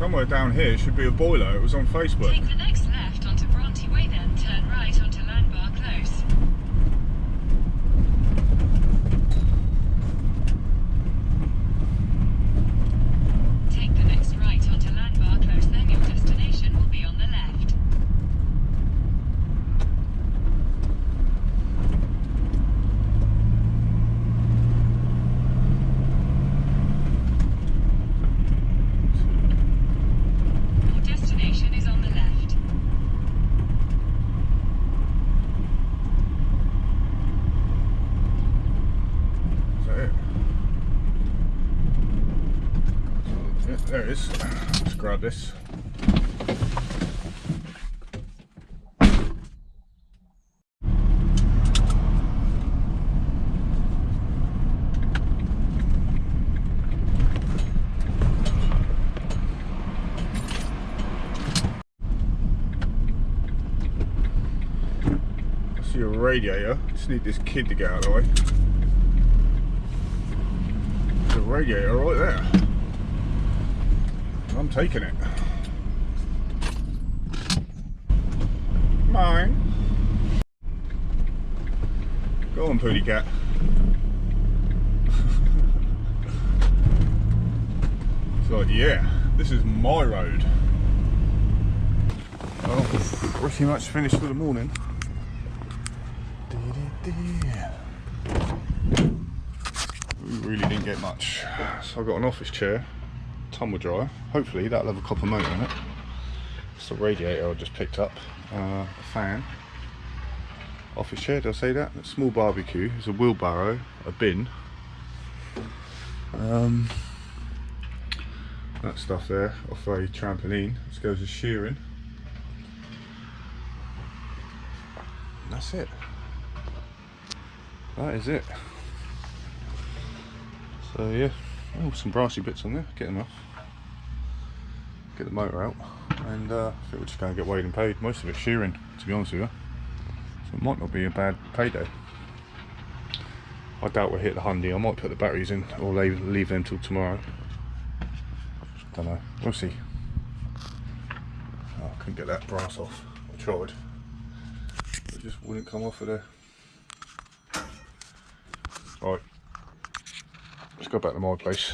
Somewhere down here should be a boiler. It was on Facebook. Take the next left onto Bronte Way, then turn right onto Landbar Close. Take the next right onto Landbar Close, then your destination will be on the left. Your destination is on the left. Is that it? Yeah, there it is. Let's grab this. I see a radiator. Just need this kid to get out of the way. There's a radiator right there. I'm taking it. Mine. Go on, Pooty Cat. It's like, yeah, this is my road. Well, pretty much finished for the morning. We really didn't get much. So I got an office chair, tumble dryer. Hopefully that'll have a copper motor in it. It's the radiator I just picked up. A fan. Office chair, did I say that? A small barbecue. There's a wheelbarrow, a bin. That stuff there off a trampoline. This goes to shearing. And that's it. That is it. So yeah, oh, some brassy bits on there. Get them off. Get the motor out, and I think we're just going to get weighed and paid. Most of it's shearing, to be honest with you. So it might not be a bad payday. I doubt we'll hit the Hyundai. I might put the batteries in, or leave them till tomorrow. Don't know. We'll see. Oh, I couldn't get that brass off. I tried. It just wouldn't come off of there. Right, let's go back to my place.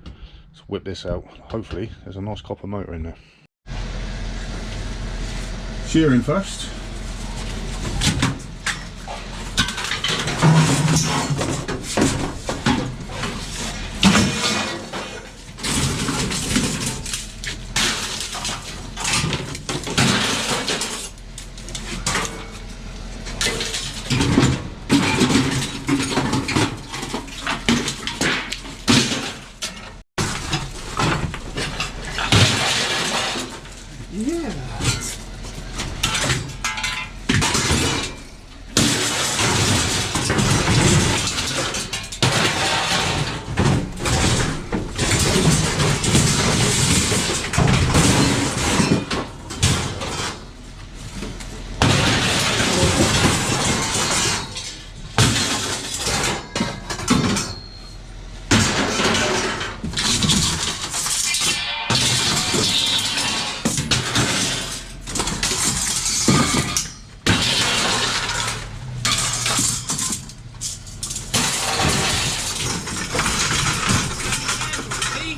Let's whip this out. Hopefully there's a nice copper motor in there. Shearing first.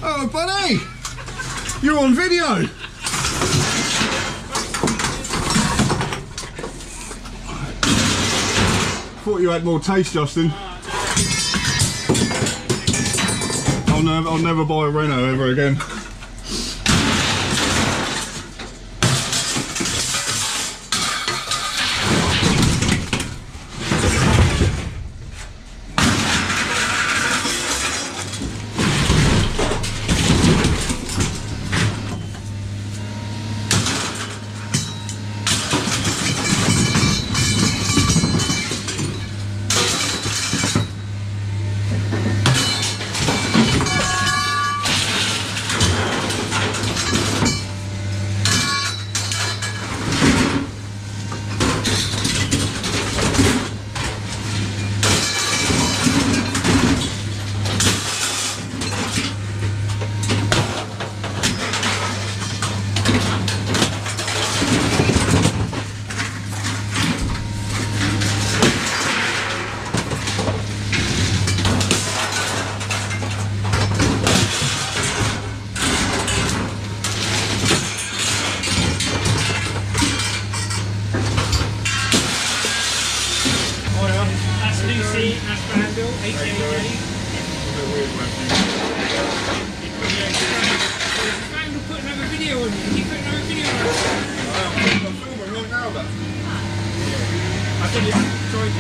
Oh, buddy! You're on video! Thought you had more taste, Justin. I'll never buy a Renault ever again. Put another video on you. You put another video on you. I'm filming right now, but I think it's sorry.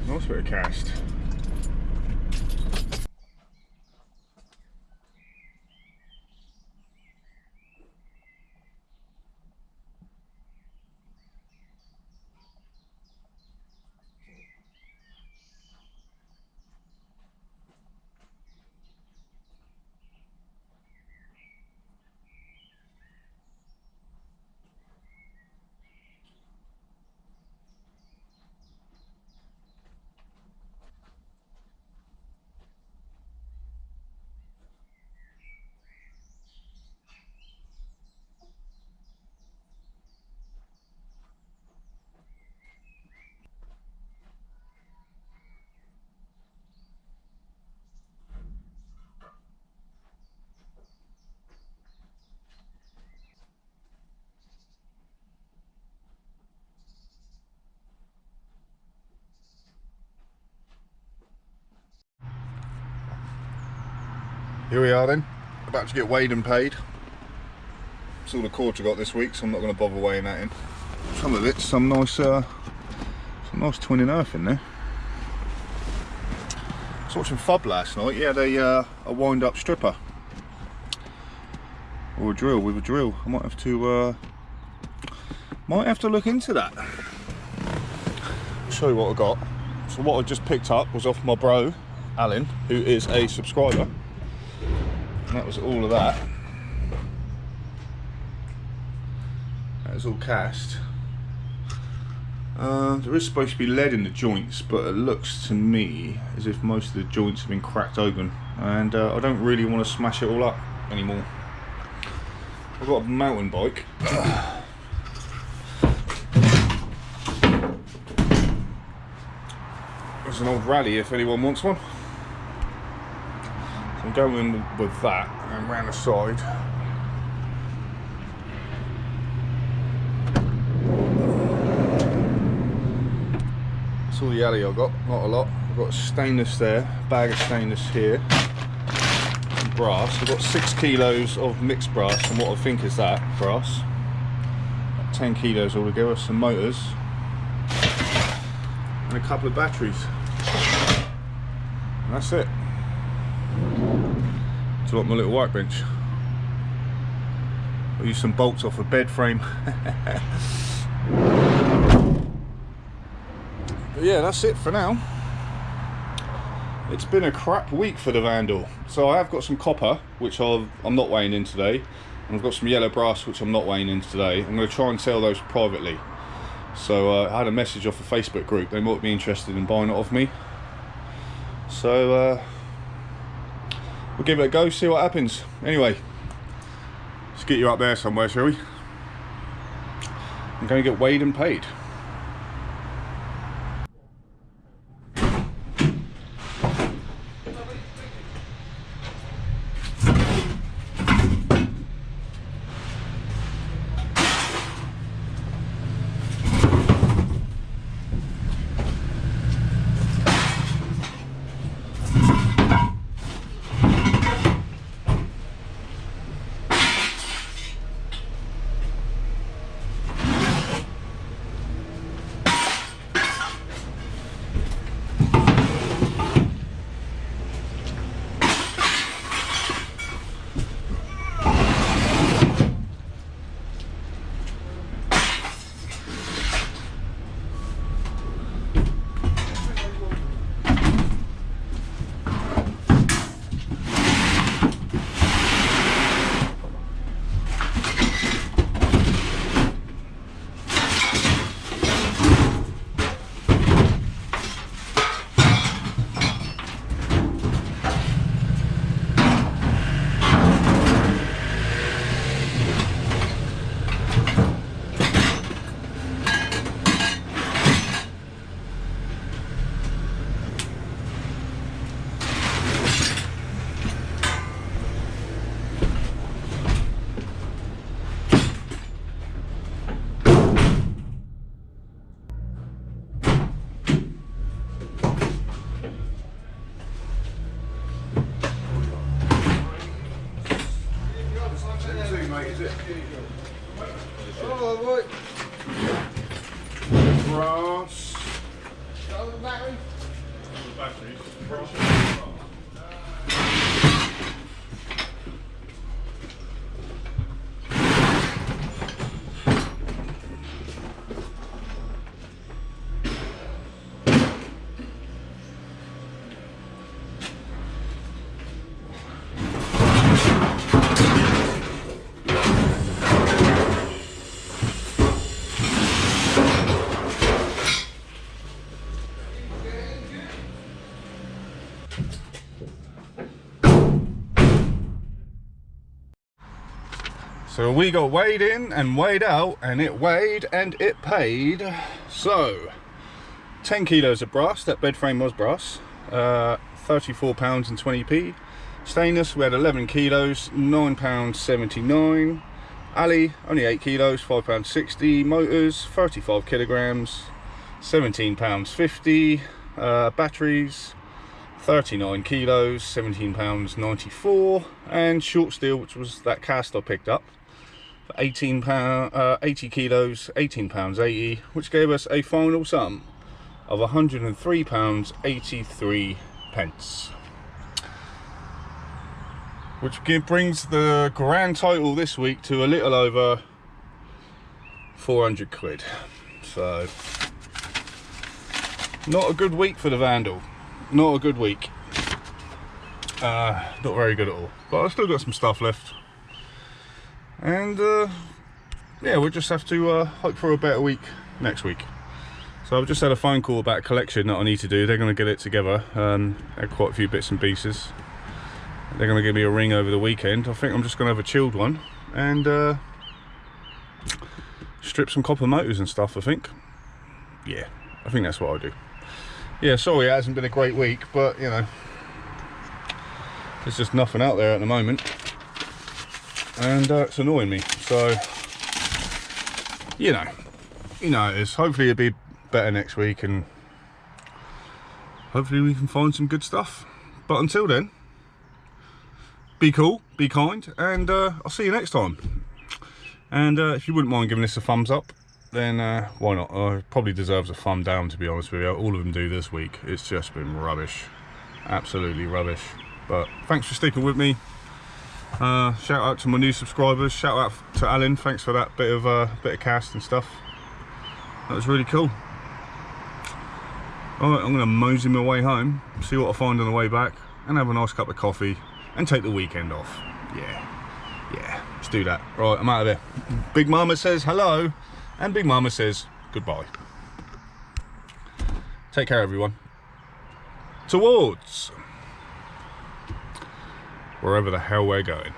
Nice bit of cast. Here we are then, about to get weighed and paid. It's all the cords I got this week, so I'm not going to bother weighing that in. Some of it's some nice twin and earth in there. I was watching Fub last night. He had a wind-up stripper or a drill with a drill. I might have to look into that. I'll show you what I got. So what I just picked up was off my bro Alan, who is a subscriber, and that was all of that. That is all cast. There is supposed to be lead in the joints, but it looks to me as if most of the joints have been cracked open, and I don't really want to smash it all up anymore. I've got a mountain bike. There's an old rally if anyone wants one. So I'm going with that and round the side. That's all the alley I've got, not a lot. I've got stainless there, bag of stainless here, and brass. I've got 6 kilos of mixed brass, and what I think is that brass. 10 kilos altogether, some motors, and a couple of batteries. And that's it. To like my little workbench. I'll use some bolts off a bed frame. But yeah, that's it for now. It's been a crap week for the Vandal. So I have got some copper, which I'm not weighing in today, and I've got some yellow brass, which I'm not weighing in today. I'm going to try and sell those privately. So I had a message off a Facebook group. They might be interested in buying it off me. So we'll give it a go, see what happens. Anyway, let's get you up there somewhere, shall we? I'm going to get weighed and paid. Brass. So we got weighed in and weighed out, and it weighed and it paid. So 10 kilos of brass, that bed frame was brass, £34 and 20p. Stainless, we had 11 kilos, £9.79. alley, only 8 kilos, £5.60. Motors, 35 kilograms, £17.50. Batteries, 39 kilos, £17.94. And short steel, which was that cast I picked up, for £80, 80 kilos, £18.80, which gave us a final sum of £103.83, which brings the grand total this week to a little over 400 quid. So not a good week for the Vandal, not a good week. Not very good at all, but I've still got some stuff left, and yeah, we'll just have to hope for a better week next week. So I've just had a phone call about a collection that I need to do. They're going to get it together. Had quite a few bits and pieces. They're going to give me a ring over the weekend. I think I'm just going to have a chilled one and strip some copper motors and stuff, I think. Yeah, I think that's what I'll do. Yeah, sorry it hasn't been a great week, but you know, there's just nothing out there at the moment, and it's annoying me. So you know it is. Hopefully it'll be better next week, and hopefully we can find some good stuff. But until then, be cool, be kind, and I'll see you next time. And if you wouldn't mind giving this a thumbs up, then why not? It probably deserves a thumb down, to be honest with you. All of them do this week. It's just been rubbish, absolutely rubbish. But thanks for sticking with me. Shout out to my new subscribers. Shout out to Alan. Thanks for that bit of cast and stuff. That was really cool. Alright, I'm going to mosey my way home, see what I find on the way back, and have a nice cup of coffee, and take the weekend off. Yeah, let's do that. Right, I'm out of there. Big Mama says hello, and Big Mama says goodbye. Take care, everyone. Towards wherever the hell we're going.